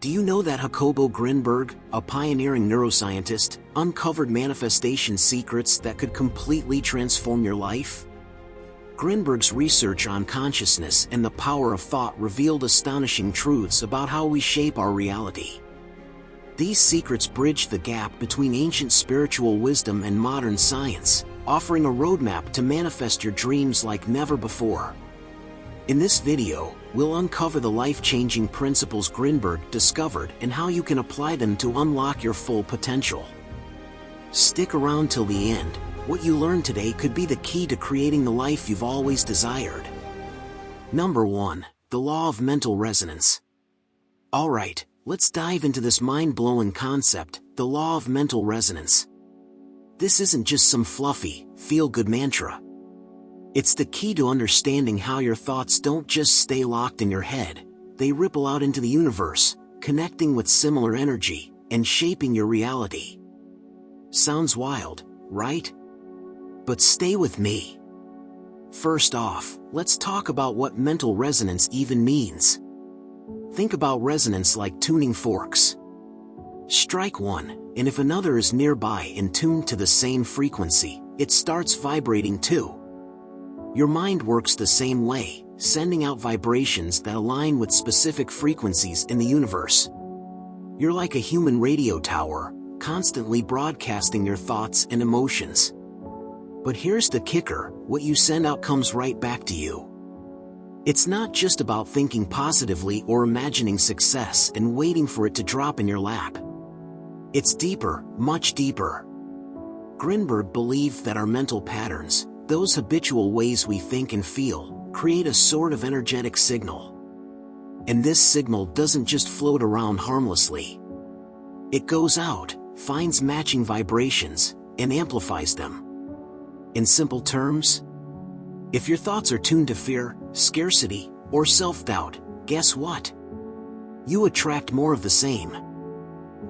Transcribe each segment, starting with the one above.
Do you know that Jacobo Grinberg, a pioneering neuroscientist, uncovered manifestation secrets that could completely transform your life? Grinberg's research on consciousness and the power of thought revealed astonishing truths about how we shape our reality. These secrets bridge the gap between ancient spiritual wisdom and modern science, offering a roadmap to manifest your dreams like never before. In this video, we'll uncover the life-changing principles Grinberg discovered and how you can apply them to unlock your full potential. Stick around till the end. What you learn today could be the key to creating the life you've always desired. Number 1. The Law of Mental Resonance. Alright, let's dive into this mind-blowing concept, the Law of Mental Resonance. This isn't just some fluffy, feel-good mantra. It's the key to understanding how your thoughts don't just stay locked in your head, they ripple out into the universe, connecting with similar energy, and shaping your reality. Sounds wild, right? But stay with me. First off, let's talk about what mental resonance even means. Think about resonance like tuning forks. Strike one, and if another is nearby and tuned to the same frequency, it starts vibrating too. Your mind works the same way, sending out vibrations that align with specific frequencies in the universe. You're like a human radio tower, constantly broadcasting your thoughts and emotions. But here's the kicker, what you send out comes right back to you. It's not just about thinking positively or imagining success and waiting for it to drop in your lap. It's deeper, much deeper. Grinberg believed that our mental patterns, those habitual ways we think and feel, create a sort of energetic signal. And this signal doesn't just float around harmlessly. It goes out, finds matching vibrations, and amplifies them. In simple terms, if your thoughts are tuned to fear, scarcity, or self-doubt, guess what? You attract more of the same.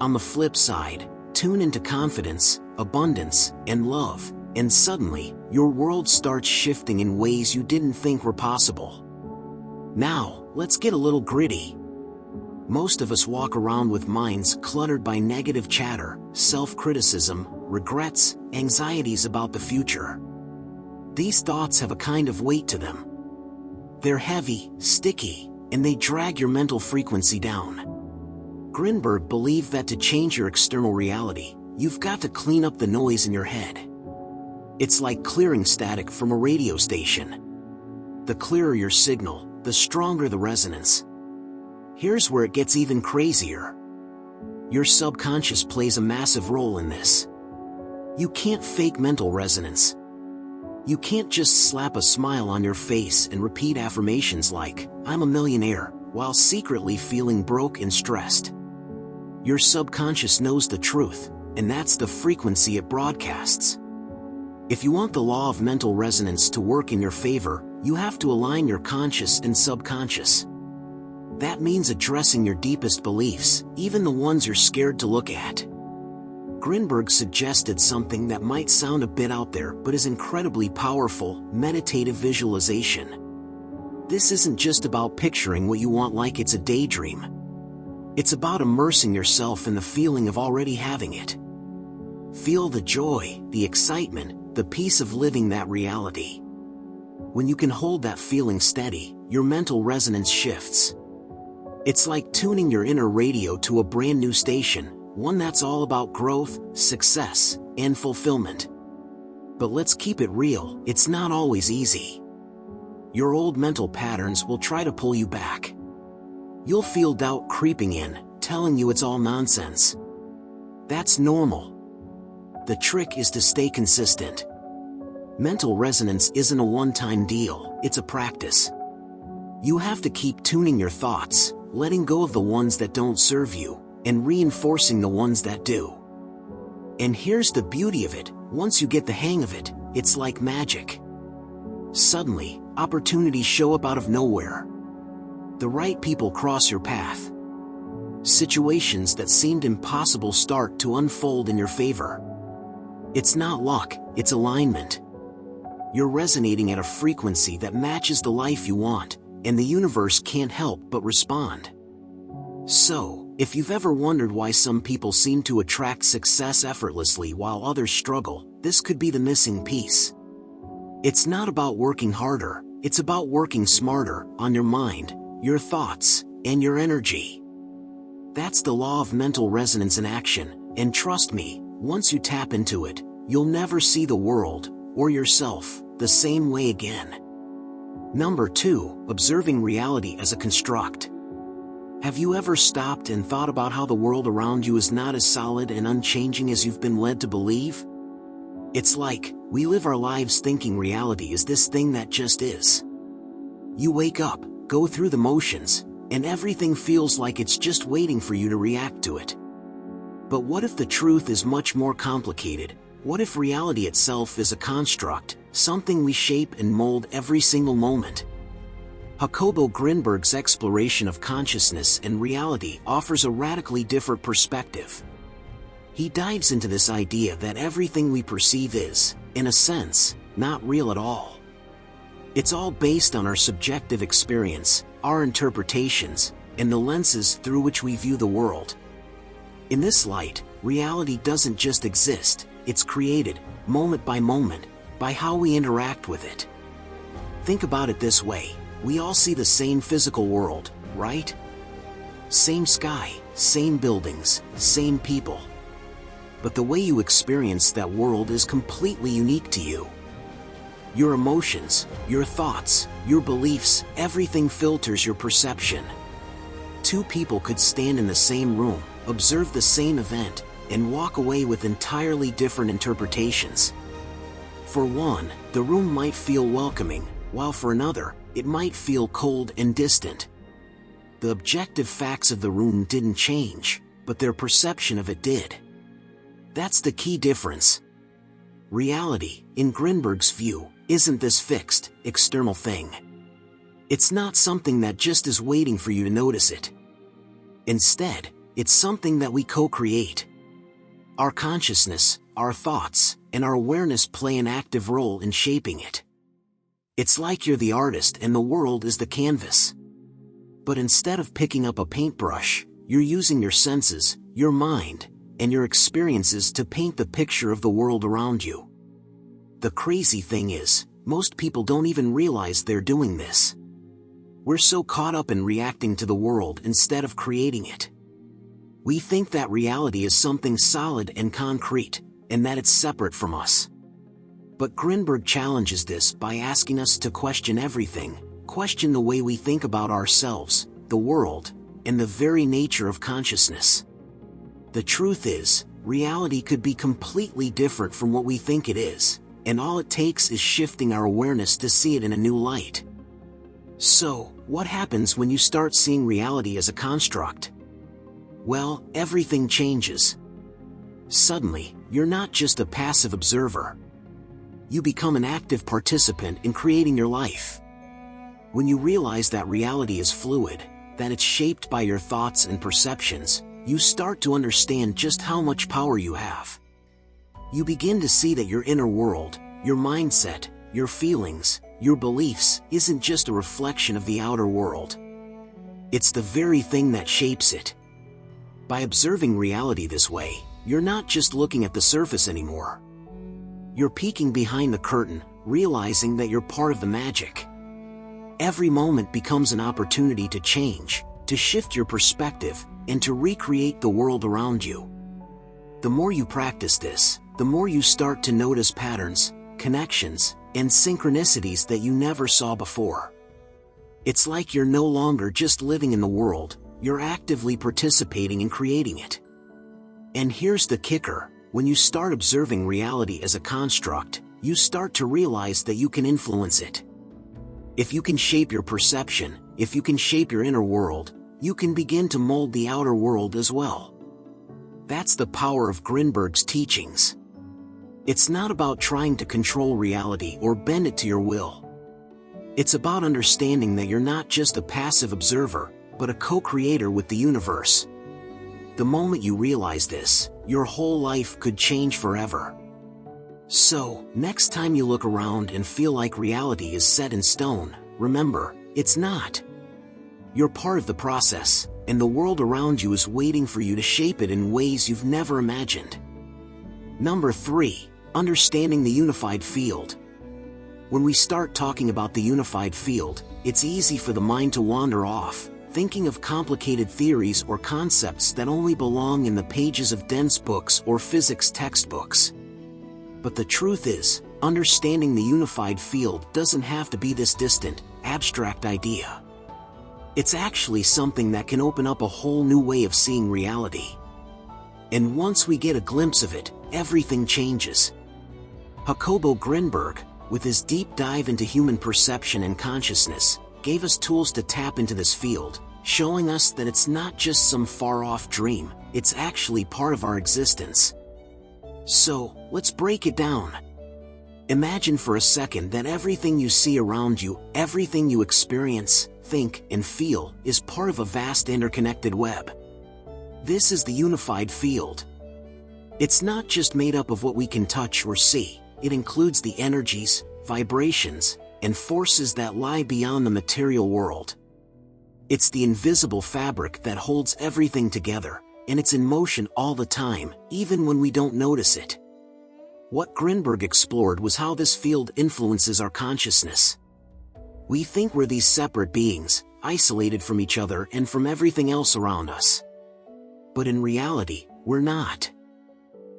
On the flip side, tune into confidence, abundance, and love, and suddenly, your world starts shifting in ways you didn't think were possible. Now, let's get a little gritty. Most of us walk around with minds cluttered by negative chatter, self-criticism, regrets, anxieties about the future. These thoughts have a kind of weight to them. They're heavy, sticky, and they drag your mental frequency down. Grinberg believed that to change your external reality, you've got to clean up the noise in your head. It's like clearing static from a radio station. The clearer your signal, the stronger the resonance. Here's where it gets even crazier. Your subconscious plays a massive role in this. You can't fake mental resonance. You can't just slap a smile on your face and repeat affirmations like, "I'm a millionaire," while secretly feeling broke and stressed. Your subconscious knows the truth, and that's the frequency it broadcasts. If you want the law of mental resonance to work in your favor, you have to align your conscious and subconscious. That means addressing your deepest beliefs, even the ones you're scared to look at. Grinberg suggested something that might sound a bit out there but is incredibly powerful: meditative visualization. This isn't just about picturing what you want like it's a daydream. It's about immersing yourself in the feeling of already having it. Feel the joy, the excitement, the peace of living that reality. When you can hold that feeling steady, your mental resonance shifts. It's like tuning your inner radio to a brand new station, one that's all about growth, success, and fulfillment. But let's keep it real, it's not always easy. Your old mental patterns will try to pull you back. You'll feel doubt creeping in, telling you it's all nonsense. That's normal. The trick is to stay consistent. Mental resonance isn't a one-time deal, it's a practice. You have to keep tuning your thoughts, letting go of the ones that don't serve you, and reinforcing the ones that do. And here's the beauty of it, once you get the hang of it, it's like magic. Suddenly, opportunities show up out of nowhere. The right people cross your path. Situations that seemed impossible start to unfold in your favor. It's not luck, it's alignment. You're resonating at a frequency that matches the life you want, and the universe can't help but respond. So, If you've ever wondered why some people seem to attract success effortlessly while others struggle, this could be the missing piece. It's not about working harder, it's about working smarter on your mind, your thoughts, and your energy. That's the law of mental resonance in action, and trust me, once you tap into it, you'll never see the world, or yourself, the same way again. Number 2, observing reality as a construct. Have you ever stopped and thought about how the world around you is not as solid and unchanging as you've been led to believe? It's like, we live our lives thinking reality is this thing that just is. You wake up, go through the motions, and everything feels like it's just waiting for you to react to it. But what if the truth is much more complicated? What if reality itself is a construct, something we shape and mold every single moment? Jacobo Grinberg's exploration of consciousness and reality offers a radically different perspective. He dives into this idea that everything we perceive is, in a sense, not real at all. It's all based on our subjective experience, our interpretations, and the lenses through which we view the world. In this light, reality doesn't just exist, it's created, moment by moment, by how we interact with it. Think about it this way. We all see the same physical world, right? Same sky, same buildings, same people. But the way you experience that world is completely unique to you. Your emotions, your thoughts, your beliefs, everything filters your perception. Two people could stand in the same room, observe the same event, and walk away with entirely different interpretations. For one, the room might feel welcoming, while for another, it might feel cold and distant. The objective facts of the room didn't change, but their perception of it did. That's the key difference. Reality, in Grinberg's view, isn't this fixed, external thing. It's not something that just is waiting for you to notice it. Instead, it's something that we co-create. Our consciousness, our thoughts, and our awareness play an active role in shaping it. It's like you're the artist and the world is the canvas. But instead of picking up a paintbrush, you're using your senses, your mind, and your experiences to paint the picture of the world around you. The crazy thing is, most people don't even realize they're doing this. We're so caught up in reacting to the world instead of creating it. We think that reality is something solid and concrete, and that it's separate from us. But Grinberg challenges this by asking us to question everything, question the way we think about ourselves, the world, and the very nature of consciousness. The truth is, reality could be completely different from what we think it is, and all it takes is shifting our awareness to see it in a new light. So, what happens when you start seeing reality as a construct? Well, everything changes. Suddenly, you're not just a passive observer. You become an active participant in creating your life. When you realize that reality is fluid, that it's shaped by your thoughts and perceptions, you start to understand just how much power you have. You begin to see that your inner world, your mindset, your feelings, your beliefs, isn't just a reflection of the outer world. It's the very thing that shapes it. By observing reality this way, you're not just looking at the surface anymore. You're peeking behind the curtain, realizing that you're part of the magic. Every moment becomes an opportunity to change, to shift your perspective, and to recreate the world around you. The more you practice this, the more you start to notice patterns, connections, and synchronicities that you never saw before. It's like you're no longer just living in the world, you're actively participating in creating it. And here's the kicker. When you start observing reality as a construct, you start to realize that you can influence it. If you can shape your perception, if you can shape your inner world, you can begin to mold the outer world as well. That's the power of Grinberg's teachings. It's not about trying to control reality or bend it to your will. It's about understanding that you're not just a passive observer, but a co-creator with the universe. The moment you realize this, your whole life could change forever. So, next time you look around and feel like reality is set in stone, remember, it's not. You're part of the process, and the world around you is waiting for you to shape it in ways you've never imagined. Number 3. Understanding the unified field. When we start talking about the unified field, it's easy for the mind to wander off, thinking of complicated theories or concepts that only belong in the pages of dense books or physics textbooks. But the truth is, understanding the unified field doesn't have to be this distant, abstract idea. It's actually something that can open up a whole new way of seeing reality. And once we get a glimpse of it, everything changes. Jacobo Grinberg, with his deep dive into human perception and consciousness, gave us tools to tap into this field, showing us that it's not just some far-off dream, it's actually part of our existence. So, let's break it down. Imagine for a second that everything you see around you, everything you experience, think, and feel, is part of a vast interconnected web. This is the unified field. It's not just made up of what we can touch or see, it includes the energies, vibrations, and forces that lie beyond the material world. It's the invisible fabric that holds everything together, and it's in motion all the time, even when we don't notice it. What Grinberg explored was how this field influences our consciousness. We think we're these separate beings, isolated from each other and from everything else around us. But in reality, we're not.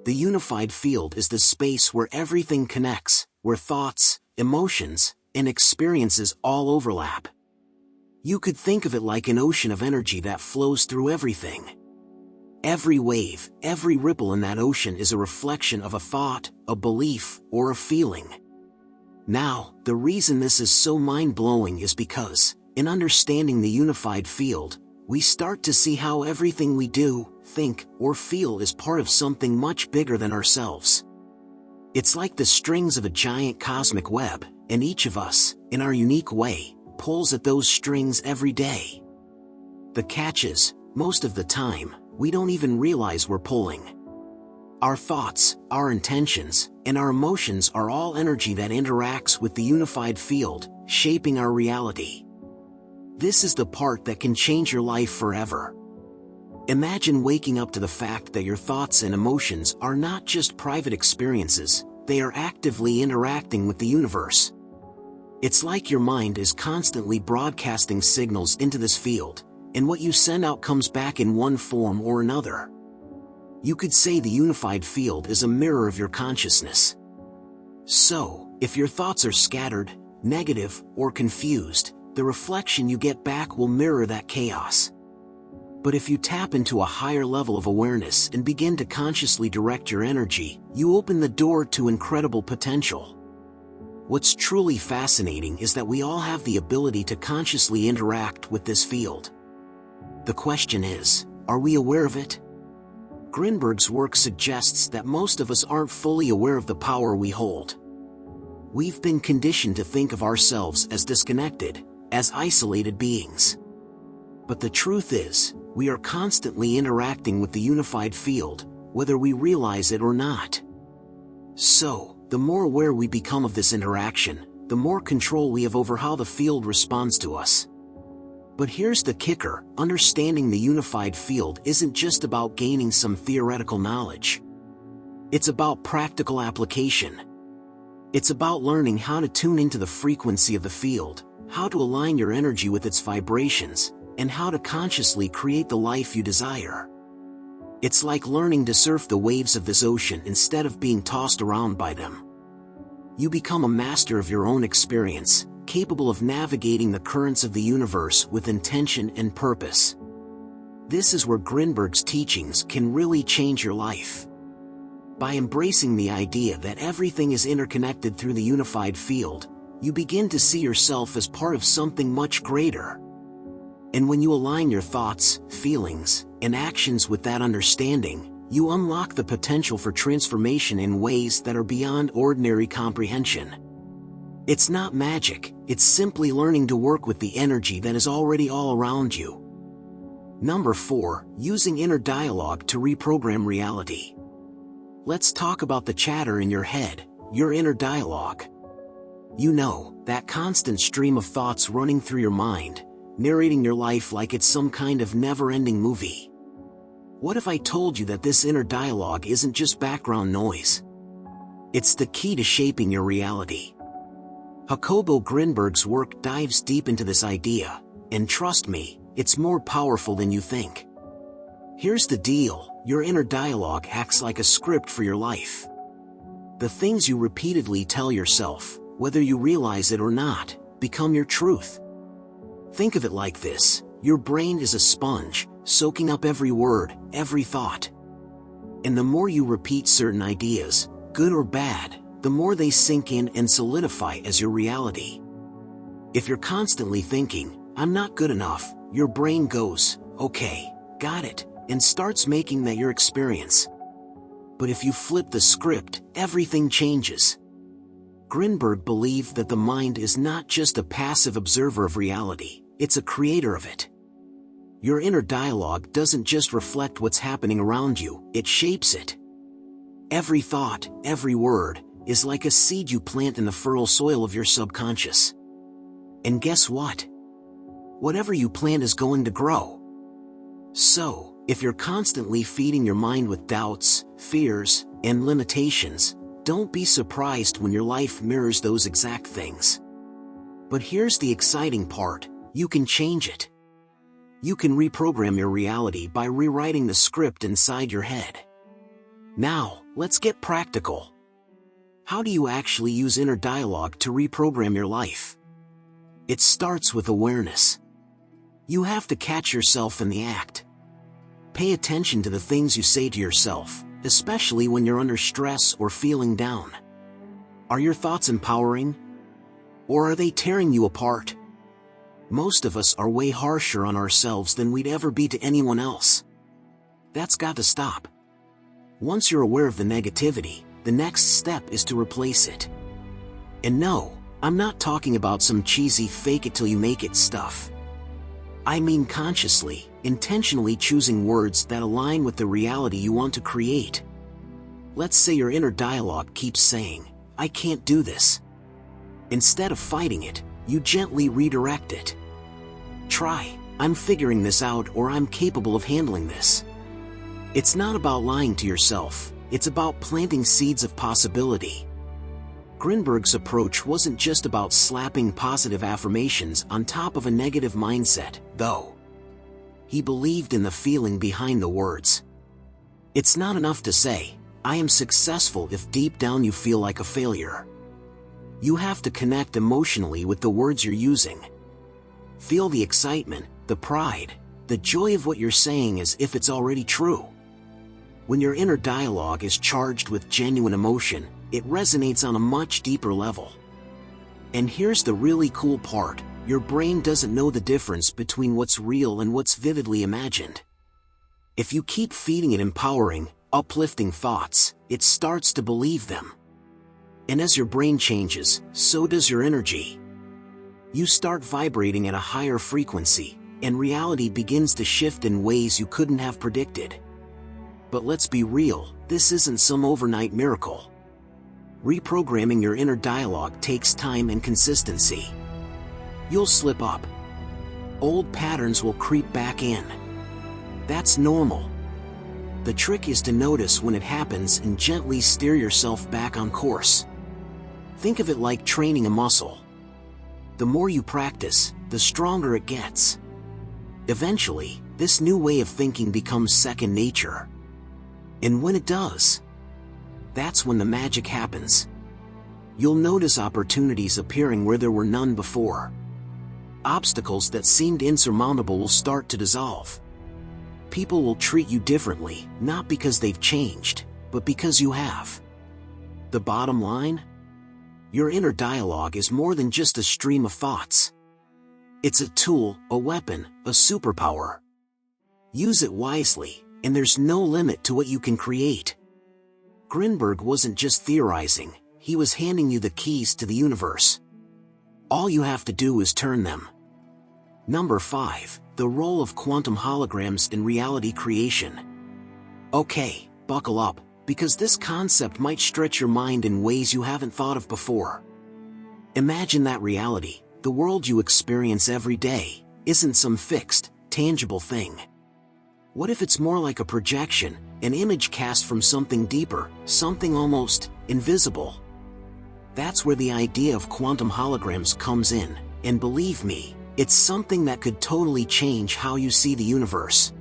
The unified field is the space where everything connects, where thoughts, emotions, and experiences all overlap. You could think of it like an ocean of energy that flows through everything. Every wave, every ripple in that ocean is a reflection of a thought, a belief, or a feeling. Now, the reason this is so mind-blowing is because, in understanding the unified field, we start to see how everything we do, think, or feel is part of something much bigger than ourselves. It's like the strings of a giant cosmic web, and each of us, in our unique way, pulls at those strings every day. The catch is, most of the time, we don't even realize we're pulling. Our thoughts, our intentions, and our emotions are all energy that interacts with the unified field, shaping our reality. This is the part that can change your life forever. Imagine waking up to the fact that your thoughts and emotions are not just private experiences, they are actively interacting with the universe. It's like your mind is constantly broadcasting signals into this field, and what you send out comes back in one form or another. You could say the unified field is a mirror of your consciousness. So, if your thoughts are scattered, negative, or confused, the reflection you get back will mirror that chaos. But if you tap into a higher level of awareness and begin to consciously direct your energy, you open the door to incredible potential. What's truly fascinating is that we all have the ability to consciously interact with this field. The question is, are we aware of it? Grinberg's work suggests that most of us aren't fully aware of the power we hold. We've been conditioned to think of ourselves as disconnected, as isolated beings. But the truth is, we are constantly interacting with the unified field, whether we realize it or not. So, the more aware we become of this interaction, the more control we have over how the field responds to us. But here's the kicker, understanding the unified field isn't just about gaining some theoretical knowledge. It's about practical application. It's about learning how to tune into the frequency of the field, how to align your energy with its vibrations, and how to consciously create the life you desire. It's like learning to surf the waves of this ocean instead of being tossed around by them. You become a master of your own experience, capable of navigating the currents of the universe with intention and purpose. This is where Grinberg's teachings can really change your life. By embracing the idea that everything is interconnected through the unified field, you begin to see yourself as part of something much greater. And when you align your thoughts, feelings, and actions with that understanding, you unlock the potential for transformation in ways that are beyond ordinary comprehension. It's not magic, it's simply learning to work with the energy that is already all around you. Number 4, using inner dialogue to reprogram reality. Let's talk about the chatter in your head, your inner dialogue. You know, that constant stream of thoughts running through your mind, narrating your life like it's some kind of never-ending movie. What if I told you that this inner dialogue isn't just background noise? It's the key to shaping your reality. Jacobo Grinberg's work dives deep into this idea, and trust me, it's more powerful than you think. Here's the deal, your inner dialogue acts like a script for your life. The things you repeatedly tell yourself, whether you realize it or not, become your truth. Think of it like this, your brain is a sponge, soaking up every word, every thought. And the more you repeat certain ideas, good or bad, the more they sink in and solidify as your reality. If you're constantly thinking, I'm not good enough, your brain goes, okay, got it, and starts making that your experience. But if you flip the script, everything changes. Grinberg believed that the mind is not just a passive observer of reality, it's a creator of it. Your inner dialogue doesn't just reflect what's happening around you, it shapes it. Every thought, every word, is like a seed you plant in the fertile soil of your subconscious. And guess what? Whatever you plant is going to grow. So, if you're constantly feeding your mind with doubts, fears, and limitations, don't be surprised when your life mirrors those exact things. But here's the exciting part, you can change it. You can reprogram your reality by rewriting the script inside your head. Now, let's get practical. How do you actually use inner dialogue to reprogram your life? It starts with awareness. You have to catch yourself in the act. Pay attention to the things you say to yourself, especially when you're under stress or feeling down. Are your thoughts empowering? Or are they tearing you apart? Most of us are way harsher on ourselves than we'd ever be to anyone else. That's got to stop. Once you're aware of the negativity, the next step is to replace it. And no, I'm not talking about some cheesy fake it till you make it stuff. I mean consciously, intentionally choosing words that align with the reality you want to create. Let's say your inner dialogue keeps saying, I can't do this. Instead of fighting it, you gently redirect it. Try, I'm figuring this out, or I'm capable of handling this. It's not about lying to yourself, it's about planting seeds of possibility. Grinberg's approach wasn't just about slapping positive affirmations on top of a negative mindset, though. He believed in the feeling behind the words. It's not enough to say, I am successful, if deep down you feel like a failure. You have to connect emotionally with the words you're using. Feel the excitement, the pride, the joy of what you're saying as if it's already true. When your inner dialogue is charged with genuine emotion, it resonates on a much deeper level. And here's the really cool part, your brain doesn't know the difference between what's real and what's vividly imagined. If you keep feeding it empowering, uplifting thoughts, it starts to believe them. And as your brain changes, so does your energy. You start vibrating at a higher frequency, and reality begins to shift in ways you couldn't have predicted. But let's be real, this isn't some overnight miracle. Reprogramming your inner dialogue takes time and consistency. You'll slip up. Old patterns will creep back in. That's normal. The trick is to notice when it happens and gently steer yourself back on course. Think of it like training a muscle. The more you practice, the stronger it gets. Eventually, this new way of thinking becomes second nature. And when it does, that's when the magic happens. You'll notice opportunities appearing where there were none before. Obstacles that seemed insurmountable will start to dissolve. People will treat you differently, not because they've changed, but because you have. The bottom line? Your inner dialogue is more than just a stream of thoughts. It's a tool, a weapon, a superpower. Use it wisely, and there's no limit to what you can create. Grinberg wasn't just theorizing, he was handing you the keys to the universe. All you have to do is turn them. Number 5, the role of quantum holograms in reality creation. Okay, buckle up, because this concept might stretch your mind in ways you haven't thought of before. Imagine that reality, the world you experience every day, isn't some fixed, tangible thing? What if it's more like a projection, an image cast from something deeper, something almost invisible? That's where the idea of quantum holograms comes in, and believe me, it's something that could totally change how you see the universe.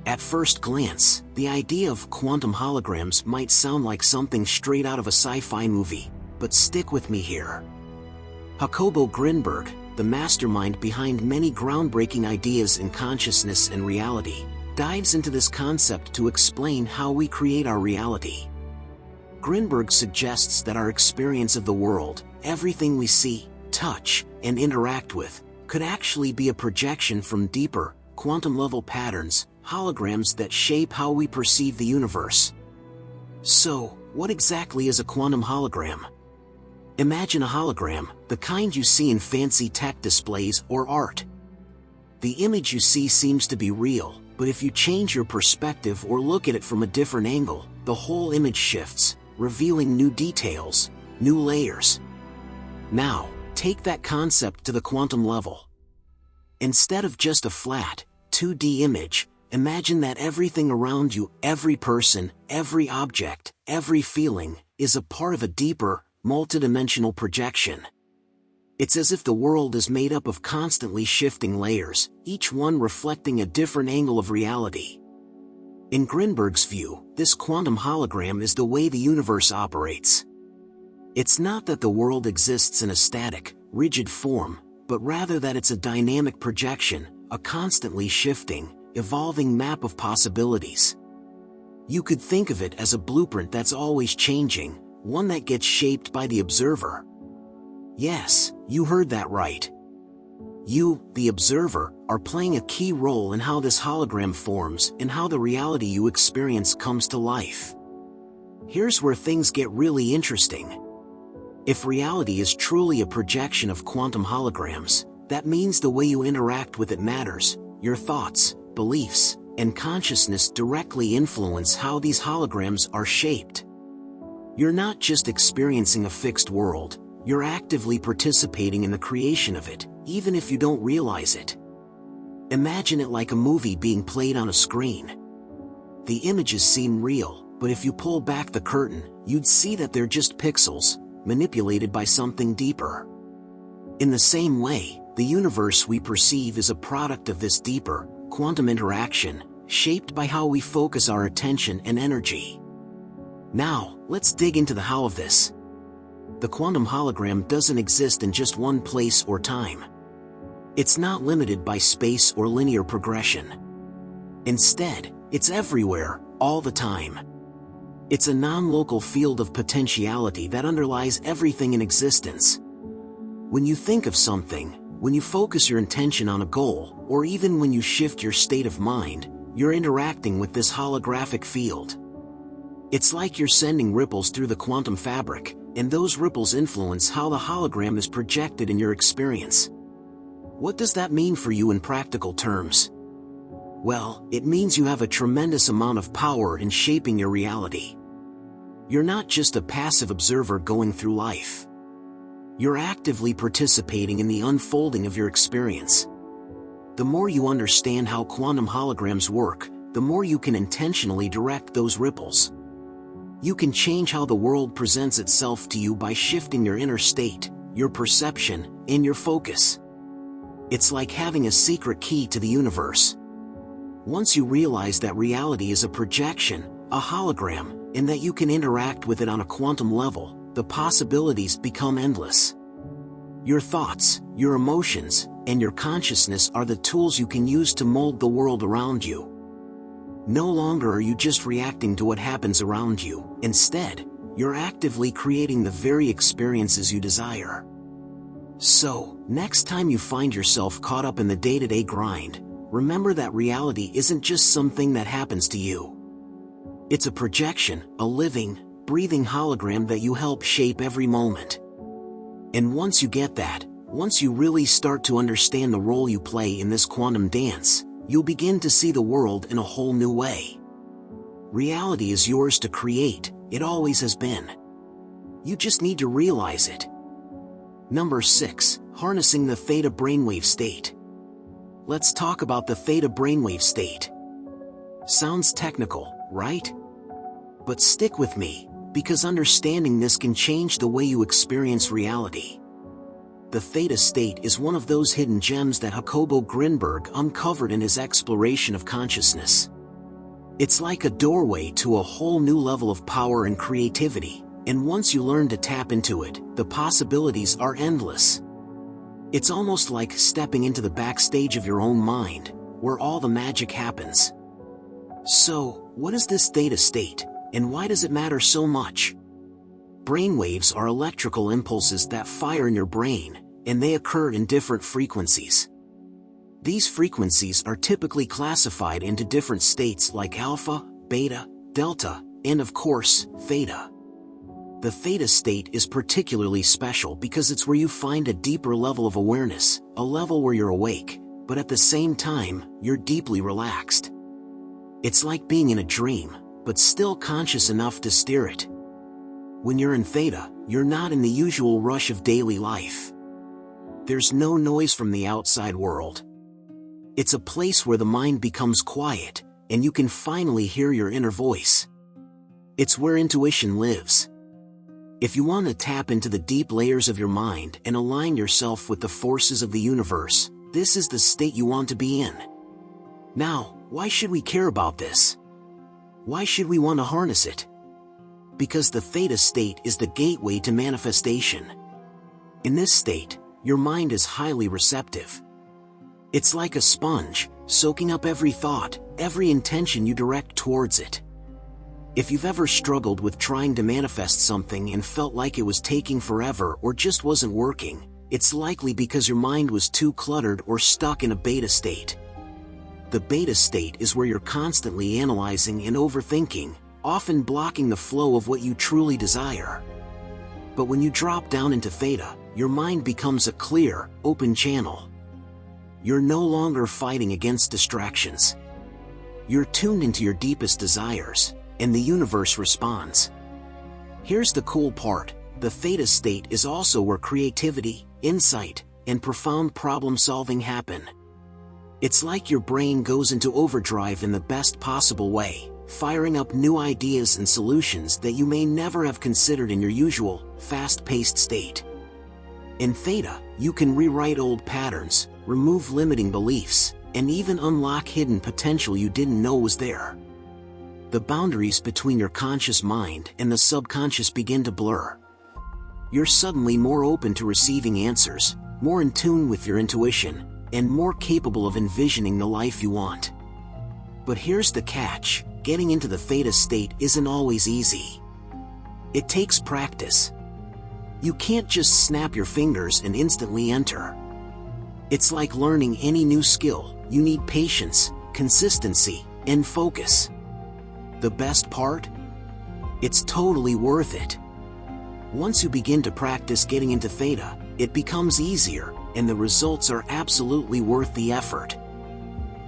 At first glance, the idea of quantum holograms might sound like something straight out of a sci-fi movie, but stick with me here. Jacobo Grinberg, the mastermind behind many groundbreaking ideas in consciousness and reality, dives into this concept to explain how we create our reality. Grinberg suggests that our experience of the world, everything we see, touch, and interact with, could actually be a projection from deeper, quantum-level patterns, holograms that shape how we perceive the universe. So, what exactly is a quantum hologram? Imagine a hologram, the kind you see in fancy tech displays or art. The image you see seems to be real, but if you change your perspective or look at it from a different angle, the whole image shifts, revealing new details, new layers. Now, take that concept to the quantum level. Instead of just a flat, 2D image, imagine that everything around you, every person, every object, every feeling, is a part of a deeper, multidimensional projection. It's as if the world is made up of constantly shifting layers, each one reflecting a different angle of reality. In Grinberg's view, this quantum hologram is the way the universe operates. It's not that the world exists in a static, rigid form, but rather that it's a dynamic projection, a constantly shifting, evolving map of possibilities. You could think of it as a blueprint that's always changing, one that gets shaped by the observer. Yes, you heard that right. You, the observer, are playing a key role in how this hologram forms and how the reality you experience comes to life. Here's where things get really interesting. If reality is truly a projection of quantum holograms, that means the way you interact with it matters. Your thoughts, beliefs, and consciousness directly influence how these holograms are shaped. You're not just experiencing a fixed world, you're actively participating in the creation of it, even if you don't realize it. Imagine it like a movie being played on a screen. The images seem real, but if you pull back the curtain, you'd see that they're just pixels, manipulated by something deeper. In the same way, the universe we perceive is a product of this deeper, quantum interaction, shaped by how we focus our attention and energy. Now, let's dig into the how of this. The quantum hologram doesn't exist in just one place or time. It's not limited by space or linear progression. Instead, it's everywhere, all the time. It's a non-local field of potentiality that underlies everything in existence. When you think of something, when you focus your intention on a goal, or even when you shift your state of mind, you're interacting with this holographic field. It's like you're sending ripples through the quantum fabric, and those ripples influence how the hologram is projected in your experience. What does that mean for you in practical terms? Well, it means you have a tremendous amount of power in shaping your reality. You're not just a passive observer going through life. You're actively participating in the unfolding of your experience. The more you understand how quantum holograms work, the more you can intentionally direct those ripples. You can change how the world presents itself to you by shifting your inner state, your perception, and your focus. It's like having a secret key to the universe. Once you realize that reality is a projection, a hologram, and that you can interact with it on a quantum level, the possibilities become endless. Your thoughts, your emotions, and your consciousness are the tools you can use to mold the world around you. No longer are you just reacting to what happens around you. Instead, you're actively creating the very experiences you desire. So, next time you find yourself caught up in the day-to-day grind, remember that reality isn't just something that happens to you. It's a projection, a living, breathing hologram that you help shape every moment. And once you get that, once you really start to understand the role you play in this quantum dance, you'll begin to see the world in a whole new way. Reality is yours to create, it always has been. You just need to realize it. Number 6. Harnessing the Theta brainwave state. let's talk about the theta brainwave state. Sounds technical, right? But stick with me, because understanding this can change the way you experience reality. The theta state is one of those hidden gems that Jacobo Grinberg uncovered in his exploration of consciousness. It's like a doorway to a whole new level of power and creativity, and once you learn to tap into it, the possibilities are endless. It's almost like stepping into the backstage of your own mind, where all the magic happens. So, what is this theta state, and why does it matter so much? Brainwaves are electrical impulses that fire in your brain, and they occur in different frequencies. These frequencies are typically classified into different states like alpha, beta, delta, and of course, theta. The theta state is particularly special because it's where you find a deeper level of awareness, a level where you're awake, but at the same time, you're deeply relaxed. It's like being in a dream, but still conscious enough to steer it. When you're in theta, you're not in the usual rush of daily life. There's no noise from the outside world. It's a place where the mind becomes quiet, and you can finally hear your inner voice. It's where intuition lives. If you want to tap into the deep layers of your mind and align yourself with the forces of the universe, this is the state you want to be in. Now, why should we care about this? Why should we want to harness it? Because the theta state is the gateway to manifestation. In this state, your mind is highly receptive. It's like a sponge, soaking up every thought, every intention you direct towards it. If you've ever struggled with trying to manifest something and felt like it was taking forever or just wasn't working, it's likely because your mind was too cluttered or stuck in a beta state. The beta state is where you're constantly analyzing and overthinking, often blocking the flow of what you truly desire. But when you drop down into theta, your mind becomes a clear, open channel. You're no longer fighting against distractions. You're tuned into your deepest desires, and the universe responds. Here's the cool part: the theta state is also where creativity, insight, and profound problem-solving happen. It's like your brain goes into overdrive in the best possible way, firing up new ideas and solutions that you may never have considered in your usual, fast-paced state. In theta, you can rewrite old patterns, remove limiting beliefs, and even unlock hidden potential you didn't know was there. The boundaries between your conscious mind and the subconscious begin to blur. You're suddenly more open to receiving answers, more in tune with your intuition, and more capable of envisioning the life you want. But here's the catch: getting into the theta state isn't always easy. It takes practice. You can't just snap your fingers and instantly enter. It's like learning any new skill. You need patience, consistency, and focus. The best part? It's totally worth it. Once you begin to practice getting into theta, it becomes easier, and the results are absolutely worth the effort.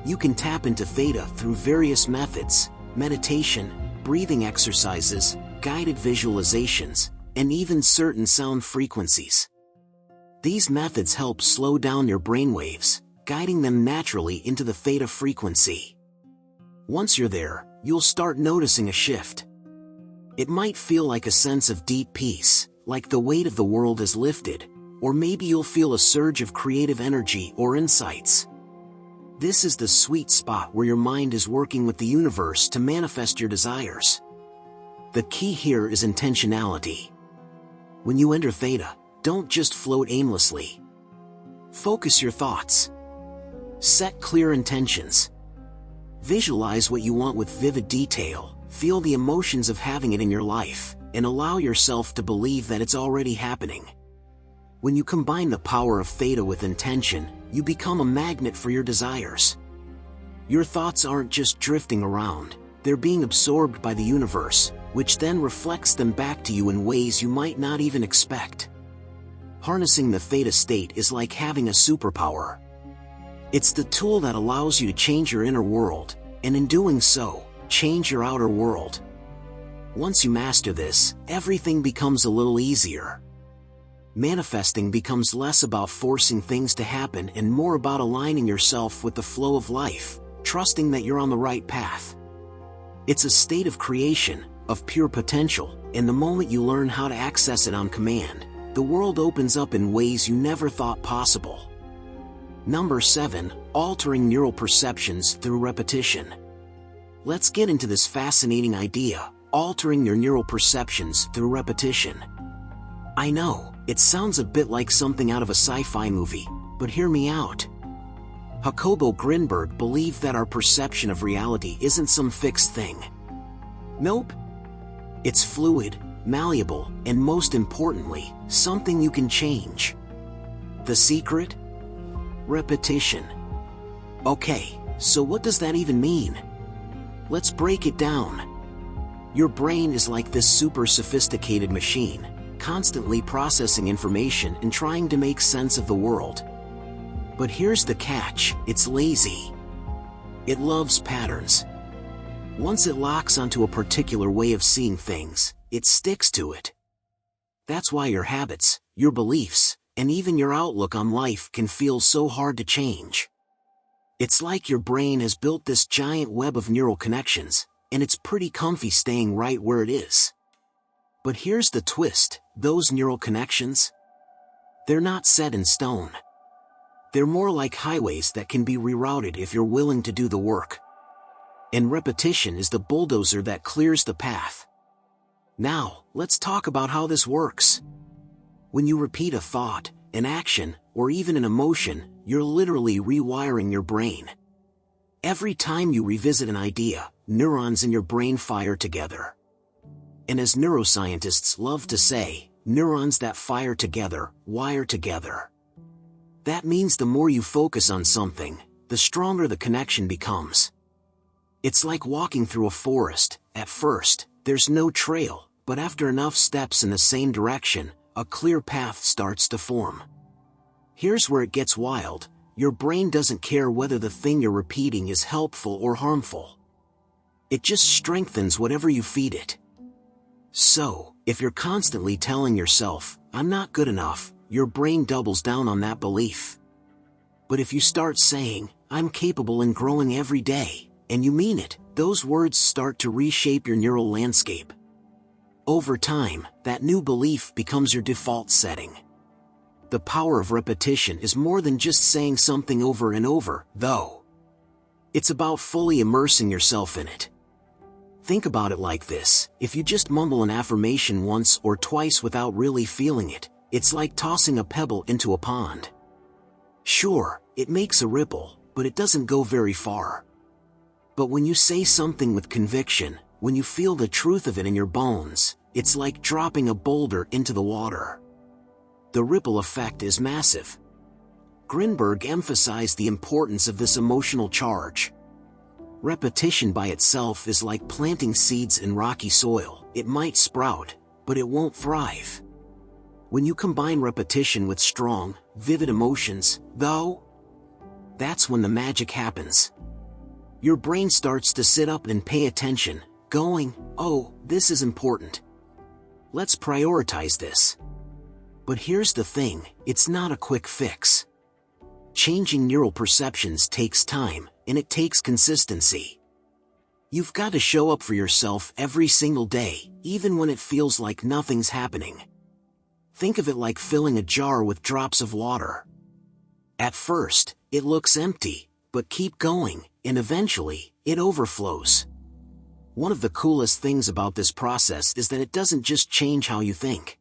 You can tap into theta through various methods: meditation, breathing exercises, guided visualizations, and even certain sound frequencies. These methods help slow down your brainwaves, guiding them naturally into the theta frequency. Once you're there, you'll start noticing a shift. It might feel like a sense of deep peace, like the weight of the world is lifted, or maybe you'll feel a surge of creative energy or insights. This is the sweet spot where your mind is working with the universe to manifest your desires. The key here is intentionality. When you enter theta, don't just float aimlessly. Focus your thoughts. Set clear intentions. Visualize what you want with vivid detail, feel the emotions of having it in your life, and allow yourself to believe that it's already happening. When you combine the power of theta with intention, you become a magnet for your desires. Your thoughts aren't just drifting around, they're being absorbed by the universe, which then reflects them back to you in ways you might not even expect. Harnessing the theta state is like having a superpower. It's the tool that allows you to change your inner world, and in doing so, change your outer world. Once you master this, everything becomes a little easier. Manifesting becomes less about forcing things to happen and more about aligning yourself with the flow of life, trusting that you're on the right path. It's a state of creation, of pure potential, and the moment you learn how to access it on command, the world opens up in ways you never thought possible. Number 7. Altering neural perceptions through repetition. Let's get into this fascinating idea, altering your neural perceptions through repetition. I know, it sounds a bit like something out of a sci-fi movie, but hear me out. Jacobo Grinberg believed that our perception of reality isn't some fixed thing. Nope. It's fluid, malleable, and most importantly, something you can change. The secret? Repetition. Okay, so what does that even mean? Let's break it down. Your brain is like this super sophisticated machine, constantly processing information and trying to make sense of the world. But here's the catch, it's lazy. It loves patterns. Once it locks onto a particular way of seeing things, it sticks to it. That's why your habits, your beliefs, and even your outlook on life can feel so hard to change. It's like your brain has built this giant web of neural connections, and it's pretty comfy staying right where it is. But here's the twist, those neural connections? They're not set in stone. They're more like highways that can be rerouted if you're willing to do the work. And repetition is the bulldozer that clears the path. Now, let's talk about how this works. When you repeat a thought, an action, or even an emotion, you're literally rewiring your brain. Every time you revisit an idea, neurons in your brain fire together. And as neuroscientists love to say, neurons that fire together, wire together. That means the more you focus on something, the stronger the connection becomes. It's like walking through a forest. At first, there's no trail, but after enough steps in the same direction, a clear path starts to form. Here's where it gets wild. Your brain doesn't care whether the thing you're repeating is helpful or harmful. It just strengthens whatever you feed it. So, if you're constantly telling yourself, "I'm not good enough," your brain doubles down on that belief. But if you start saying, "I'm capable and growing every day," and you mean it, those words start to reshape your neural landscape. Over time, that new belief becomes your default setting. The power of repetition is more than just saying something over and over, though. It's about fully immersing yourself in it. Think about it like this: if you just mumble an affirmation once or twice without really feeling it, it's like tossing a pebble into a pond. Sure, it makes a ripple, but it doesn't go very far. But when you say something with conviction, when you feel the truth of it in your bones, it's like dropping a boulder into the water. The ripple effect is massive. Grinberg emphasized the importance of this emotional charge. Repetition by itself is like planting seeds in rocky soil. It might sprout, but it won't thrive. When you combine repetition with strong, vivid emotions, though, that's when the magic happens. Your brain starts to sit up and pay attention, going, "Oh, this is important. Let's prioritize this." But here's the thing, it's not a quick fix. Changing neural perceptions takes time, and it takes consistency. You've got to show up for yourself every single day, even when it feels like nothing's happening. Think of it like filling a jar with drops of water. At first, it looks empty, but keep going, and eventually, it overflows. One of the coolest things about this process is that it doesn't just change how you think.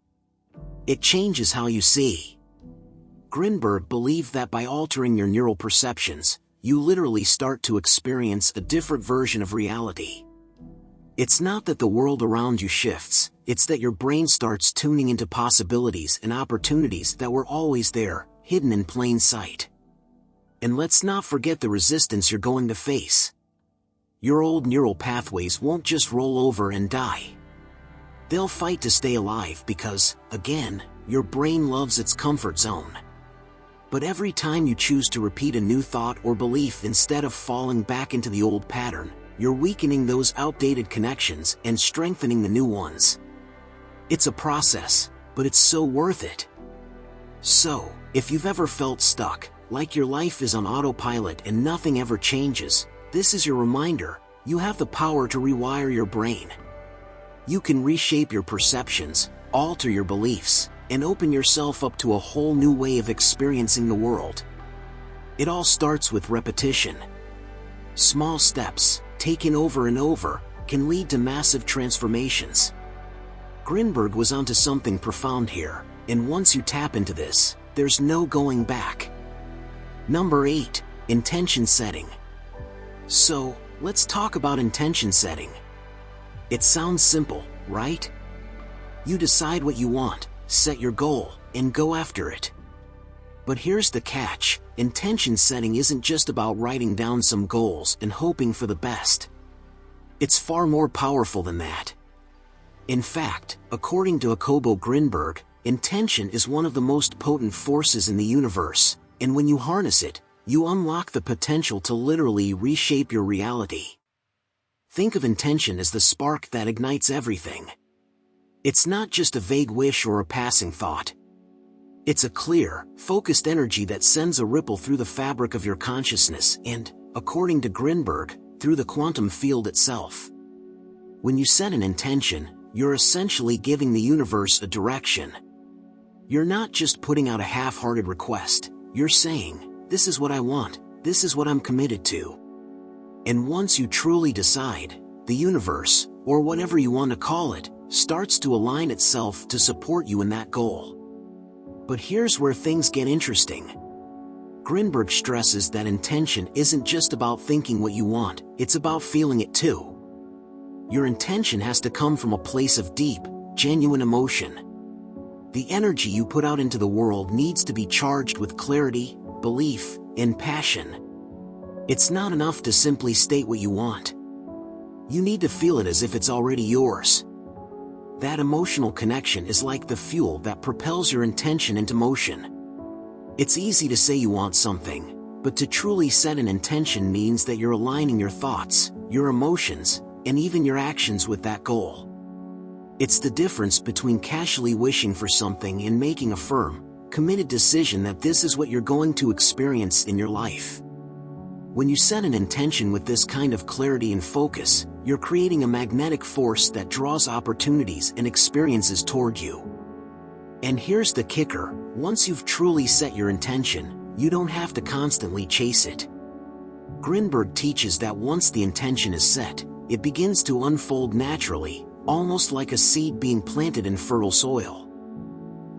It changes how you see. Grinberg believed that by altering your neural perceptions, you literally start to experience a different version of reality. It's not that the world around you shifts, it's that your brain starts tuning into possibilities and opportunities that were always there, hidden in plain sight. And let's not forget the resistance you're going to face. Your old neural pathways won't just roll over and die. They'll fight to stay alive because, again, your brain loves its comfort zone. But every time you choose to repeat a new thought or belief instead of falling back into the old pattern, you're weakening those outdated connections and strengthening the new ones. It's a process, but it's so worth it. So, if you've ever felt stuck, like your life is on autopilot and nothing ever changes, this is your reminder: you have the power to rewire your brain. You can reshape your perceptions, alter your beliefs, and open yourself up to a whole new way of experiencing the world. It all starts with repetition. Small steps, taken over and over, can lead to massive transformations. Grinberg was onto something profound here, and once you tap into this, there's no going back. Number 8. Intention setting. So, let's talk about intention setting. It sounds simple, right? You decide what you want, set your goal, and go after it. But here's the catch: intention setting isn't just about writing down some goals and hoping for the best. It's far more powerful than that. In fact, according to Jacobo Grinberg, intention is one of the most potent forces in the universe, and when you harness it, you unlock the potential to literally reshape your reality. Think of intention as the spark that ignites everything. It's not just a vague wish or a passing thought. It's a clear, focused energy that sends a ripple through the fabric of your consciousness and, according to Grinberg, through the quantum field itself. When you set an intention, you're essentially giving the universe a direction. You're not just putting out a half-hearted request, you're saying, "This is what I want, this is what I'm committed to." And once you truly decide, the universe, or whatever you want to call it, starts to align itself to support you in that goal. But here's where things get interesting. Grinberg stresses that intention isn't just about thinking what you want, it's about feeling it too. Your intention has to come from a place of deep, genuine emotion. The energy you put out into the world needs to be charged with clarity, belief, and passion. It's not enough to simply state what you want. You need to feel it as if it's already yours. That emotional connection is like the fuel that propels your intention into motion. It's easy to say you want something, but to truly set an intention means that you're aligning your thoughts, your emotions, and even your actions with that goal. It's the difference between casually wishing for something and making a firm, committed decision that this is what you're going to experience in your life. When you set an intention with this kind of clarity and focus, you're creating a magnetic force that draws opportunities and experiences toward you. And here's the kicker: once you've truly set your intention, you don't have to constantly chase it. Grinberg teaches that once the intention is set, it begins to unfold naturally, almost like a seed being planted in fertile soil.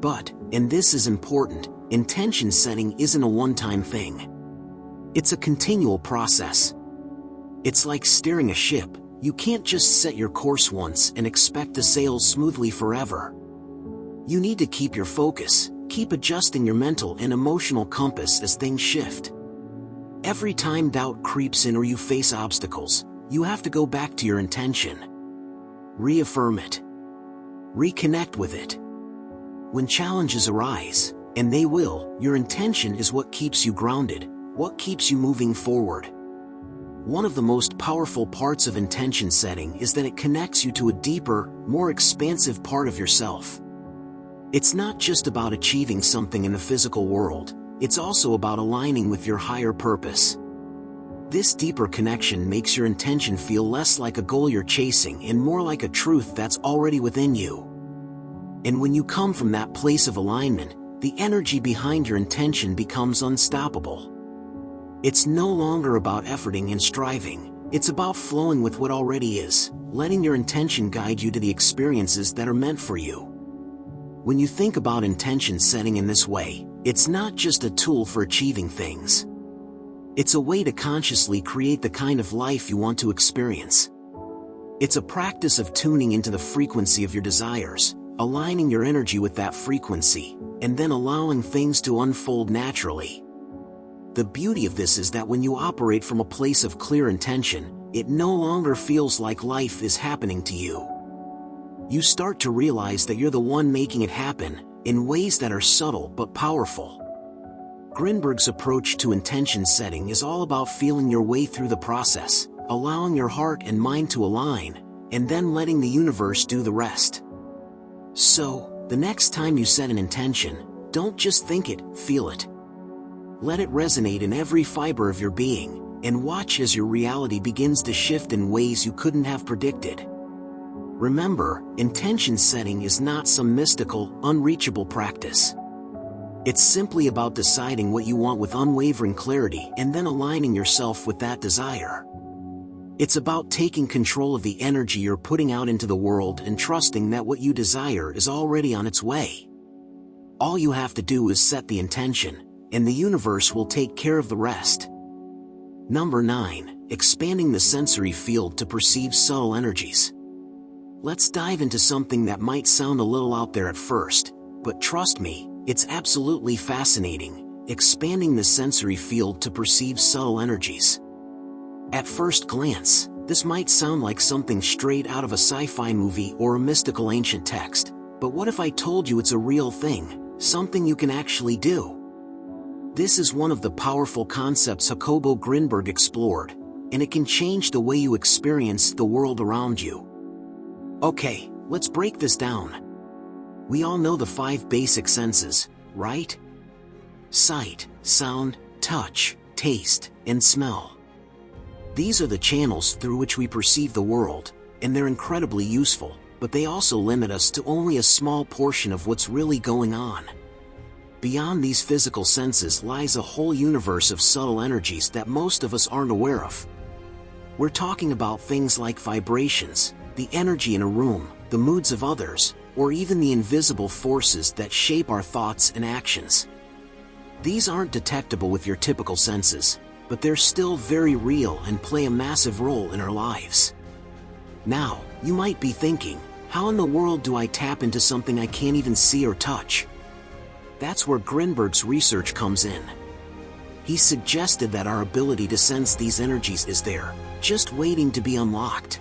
But, and this is important, intention setting isn't a one-time thing. It's a continual process. It's like steering a ship. You can't just set your course once and expect to sail smoothly forever. You need to keep your focus, keep adjusting your mental and emotional compass as things shift. Every time doubt creeps in or you face obstacles, you have to go back to your intention. Reaffirm it. Reconnect with it. When challenges arise, and they will, your intention is what keeps you grounded, what keeps you moving forward. One of the most powerful parts of intention setting is that it connects you to a deeper, more expansive part of yourself. It's not just about achieving something in the physical world, it's also about aligning with your higher purpose. This deeper connection makes your intention feel less like a goal you're chasing and more like a truth that's already within you. And when you come from that place of alignment, the energy behind your intention becomes unstoppable. It's no longer about efforting and striving, it's about flowing with what already is, letting your intention guide you to the experiences that are meant for you. When you think about intention setting in this way, it's not just a tool for achieving things. It's a way to consciously create the kind of life you want to experience. It's a practice of tuning into the frequency of your desires, aligning your energy with that frequency, and then allowing things to unfold naturally. The beauty of this is that when you operate from a place of clear intention, it no longer feels like life is happening to you. You start to realize that you're the one making it happen, in ways that are subtle but powerful. Grinberg's approach to intention setting is all about feeling your way through the process, allowing your heart and mind to align, and then letting the universe do the rest. So, the next time you set an intention, Don't just think it, feel it. Let it resonate in every fiber of your being, and watch as your reality begins to shift in ways you couldn't have predicted. Remember, intention setting is not some mystical, unreachable practice. It's simply about deciding what you want with unwavering clarity and then aligning yourself with that desire. It's about taking control of the energy you're putting out into the world and trusting that what you desire is already on its way. All you have to do is set the intention, and the universe will take care of the rest. Number 9. Expanding the sensory field to perceive subtle energies. Let's dive into something that might sound a little out there at first, but trust me, it's absolutely fascinating: expanding the sensory field to perceive subtle energies. At first glance, this might sound like something straight out of a sci-fi movie or a mystical ancient text, but what if I told you it's a real thing? Something you can actually do. This is one of the powerful concepts Jacobo Grinberg explored, and it can change the way you experience the world around you. Okay, let's break this down. We all know the 5 basic senses, right? Sight, sound, touch, taste, and smell. These are the channels through which we perceive the world, and they're incredibly useful, but they also limit us to only a small portion of what's really going on. Beyond these physical senses lies a whole universe of subtle energies that most of us aren't aware of. We're talking about things like vibrations, the energy in a room, the moods of others, or even the invisible forces that shape our thoughts and actions. These aren't detectable with your typical senses, but they're still very real and play a massive role in our lives. Now, you might be thinking, how in the world do I tap into something I can't even see or touch? That's where Grinberg's research comes in. He suggested that our ability to sense these energies is there, just waiting to be unlocked.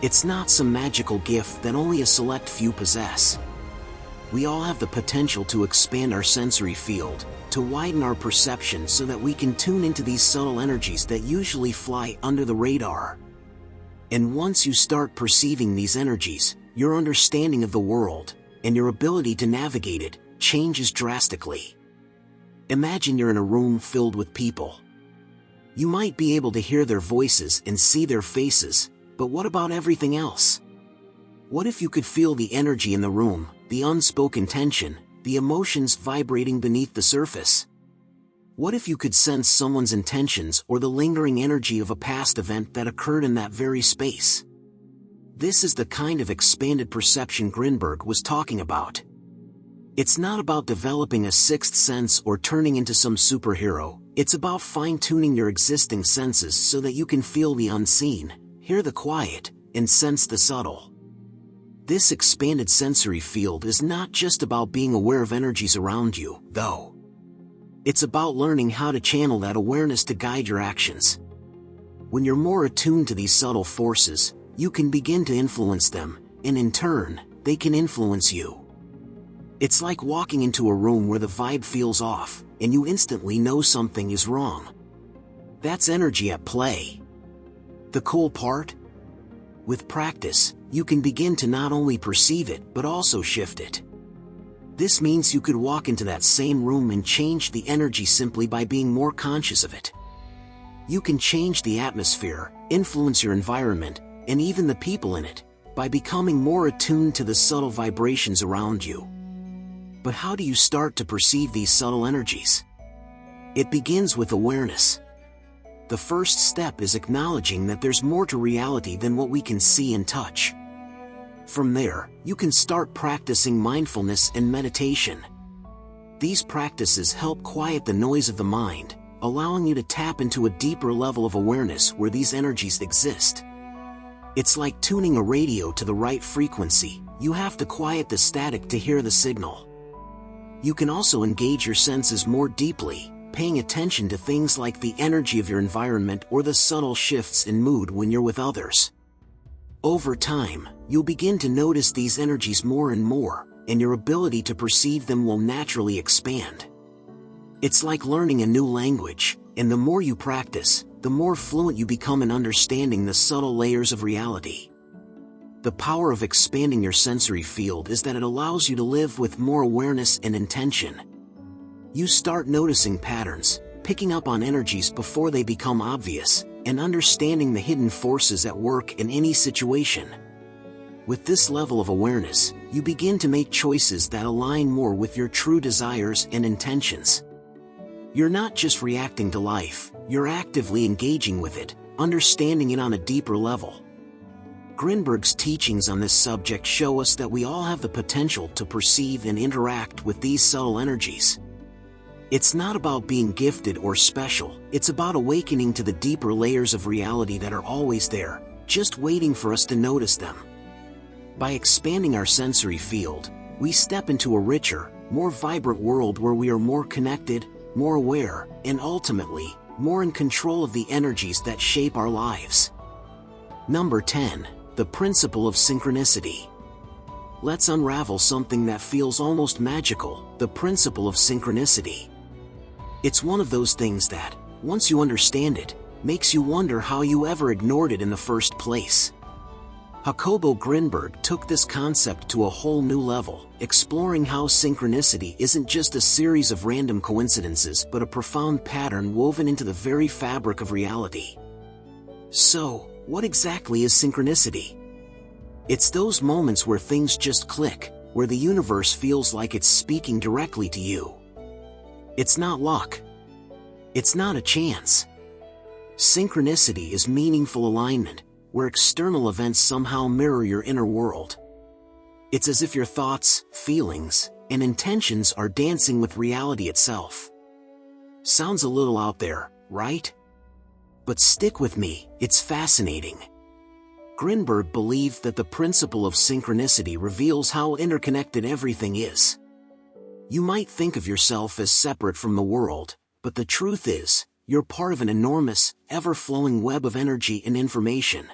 It's not some magical gift that only a select few possess. We all have the potential to expand our sensory field, to widen our perception so that we can tune into these subtle energies that usually fly under the radar. And once you start perceiving these energies, your understanding of the world, and your ability to navigate it, changes drastically. Imagine you're in a room filled with people. You might be able to hear their voices and see their faces, but what about everything else? What if you could feel the energy in the room, the unspoken tension, the emotions vibrating beneath the surface? What if you could sense someone's intentions or the lingering energy of a past event that occurred in that very space? This is the kind of expanded perception Grinberg was talking about. It's not about developing a sixth sense or turning into some superhero. It's about fine-tuning your existing senses so that you can feel the unseen, hear the quiet, and sense the subtle. This expanded sensory field is not just about being aware of energies around you, though. It's about learning how to channel that awareness to guide your actions. When you're more attuned to these subtle forces, you can begin to influence them, and in turn, they can influence you. It's like walking into a room where the vibe feels off, and you instantly know something is wrong. That's energy at play. The cool part? With practice, you can begin to not only perceive it, but also shift it. This means you could walk into that same room and change the energy simply by being more conscious of it. You can change the atmosphere, influence your environment, and even the people in it, by becoming more attuned to the subtle vibrations around you. But how do you start to perceive these subtle energies? It begins with awareness. The first step is acknowledging that there's more to reality than what we can see and touch. From there, you can start practicing mindfulness and meditation. These practices help quiet the noise of the mind, allowing you to tap into a deeper level of awareness where these energies exist. It's like tuning a radio to the right frequency. You have to quiet the static to hear the signal. You can also engage your senses more deeply, paying attention to things like the energy of your environment or the subtle shifts in mood when you're with others. Over time, you'll begin to notice these energies more and more, and your ability to perceive them will naturally expand. It's like learning a new language, and the more you practice, the more fluent you become in understanding the subtle layers of reality. The power of expanding your sensory field is that it allows you to live with more awareness and intention. You start noticing patterns, picking up on energies before they become obvious, and understanding the hidden forces at work in any situation. With this level of awareness, you begin to make choices that align more with your true desires and intentions. You're not just reacting to life, you're actively engaging with it, understanding it on a deeper level. Grinberg's teachings on this subject show us that we all have the potential to perceive and interact with these subtle energies. It's not about being gifted or special, it's about awakening to the deeper layers of reality that are always there, just waiting for us to notice them. By expanding our sensory field, we step into a richer, more vibrant world where we are more connected, more aware, and ultimately, more in control of the energies that shape our lives. Number 10. The principle of synchronicity. Let's unravel something that feels almost magical, the principle of synchronicity. It's one of those things that, once you understand it, makes you wonder how you ever ignored it in the first place. Jacobo Grinberg took this concept to a whole new level, exploring how synchronicity isn't just a series of random coincidences but a profound pattern woven into the very fabric of reality. So, what exactly is synchronicity? It's those moments where things just click, where the universe feels like it's speaking directly to you. It's not luck. It's not a chance. Synchronicity is meaningful alignment, where external events somehow mirror your inner world. It's as if your thoughts, feelings, and intentions are dancing with reality itself. Sounds a little out there, right? But stick with me, it's fascinating. Grinberg believed that the principle of synchronicity reveals how interconnected everything is. You might think of yourself as separate from the world, but the truth is, you're part of an enormous, ever-flowing web of energy and information.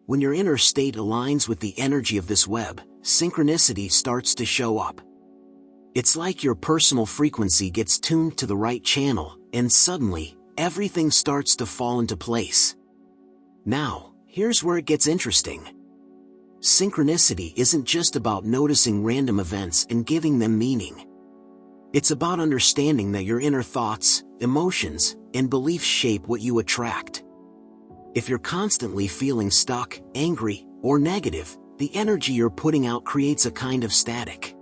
When your inner state aligns with the energy of this web, synchronicity starts to show up. It's like your personal frequency gets tuned to the right channel, and suddenly, everything starts to fall into place. Now, here's where it gets interesting. Synchronicity isn't just about noticing random events and giving them meaning. It's about understanding that your inner thoughts, emotions, and beliefs shape what you attract. If you're constantly feeling stuck, angry, or negative, the energy you're putting out creates a kind of static.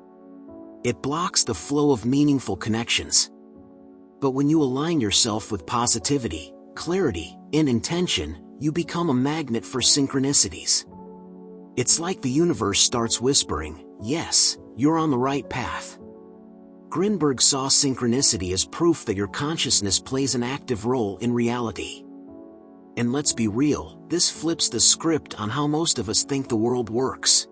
It blocks the flow of meaningful connections. But when you align yourself with positivity, clarity, and intention, you become a magnet for synchronicities. It's like the universe starts whispering, "Yes, you're on the right path." Grinberg saw synchronicity as proof that your consciousness plays an active role in reality. And let's be real, this flips the script on how most of us think the world works.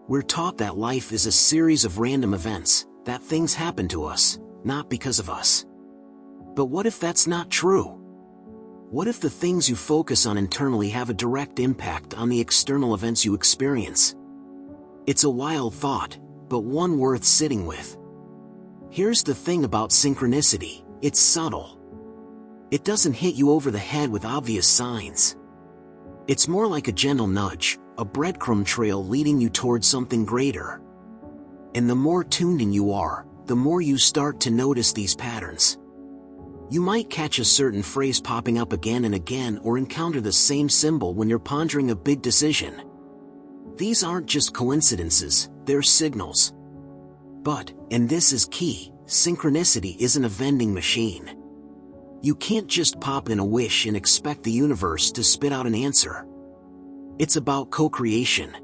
We're taught that life is a series of random events, that things happen to us, not because of us. But what if that's not true? What if the things you focus on internally have a direct impact on the external events you experience? It's a wild thought, but one worth sitting with. Here's the thing about synchronicity, it's subtle. It doesn't hit you over the head with obvious signs. It's more like a gentle nudge, a breadcrumb trail leading you towards something greater. And the more tuned in you are, the more you start to notice these patterns. You might catch a certain phrase popping up again and again or encounter the same symbol when you're pondering a big decision. These aren't just coincidences, they're signals. But, and this is key, synchronicity isn't a vending machine. You can't just pop in a wish and expect the universe to spit out an answer. It's about co-creation.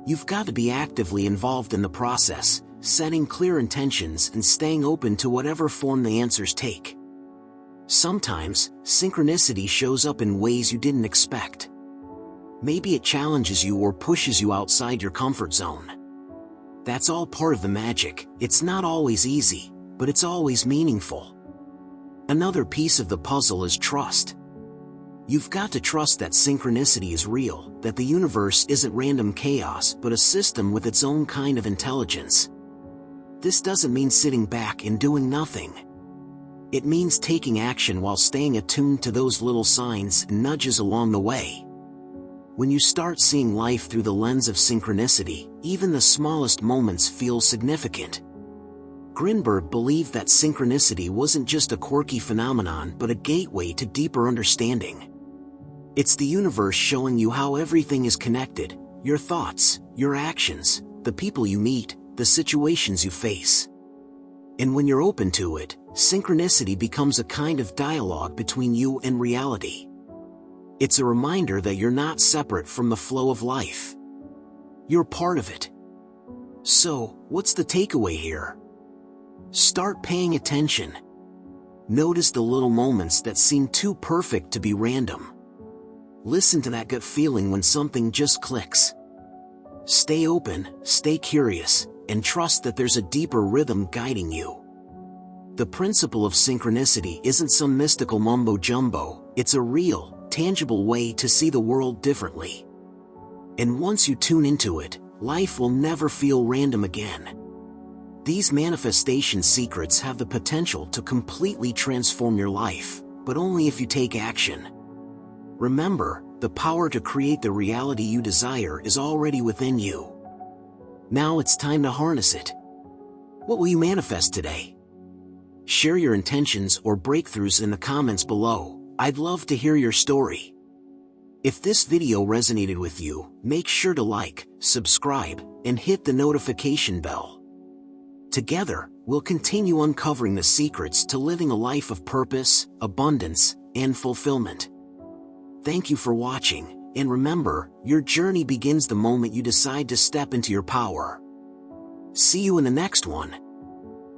You've got to be actively involved in the process, setting clear intentions and staying open to whatever form the answers take. Sometimes, synchronicity shows up in ways you didn't expect. Maybe it challenges you or pushes you outside your comfort zone. That's all part of the magic. It's not always easy, but it's always meaningful. Another piece of the puzzle is trust. You've got to trust that synchronicity is real, that the universe isn't random chaos but a system with its own kind of intelligence. This doesn't mean sitting back and doing nothing. It means taking action while staying attuned to those little signs and nudges along the way. When you start seeing life through the lens of synchronicity, even the smallest moments feel significant. Grinberg believed that synchronicity wasn't just a quirky phenomenon but a gateway to deeper understanding. It's the universe showing you how everything is connected: your thoughts, your actions, the people you meet, the situations you face. And when you're open to it, synchronicity becomes a kind of dialogue between you and reality. It's a reminder that you're not separate from the flow of life. You're part of it. So, what's the takeaway here? Start paying attention. Notice the little moments that seem too perfect to be random. Listen to that gut feeling when something just clicks. Stay open, stay curious, and trust that there's a deeper rhythm guiding you. The principle of synchronicity isn't some mystical mumbo-jumbo, it's a real, tangible way to see the world differently. And once you tune into it, life will never feel random again. These manifestation secrets have the potential to completely transform your life, but only if you take action. Remember, the power to create the reality you desire is already within you. Now it's time to harness it. What will you manifest today? Share your intentions or breakthroughs in the comments below. I'd love to hear your story. If this video resonated with you, make sure to like, subscribe, and hit the notification bell. Together, we'll continue uncovering the secrets to living a life of purpose, abundance, and fulfillment. Thank you for watching, and remember, your journey begins the moment you decide to step into your power. See you in the next one.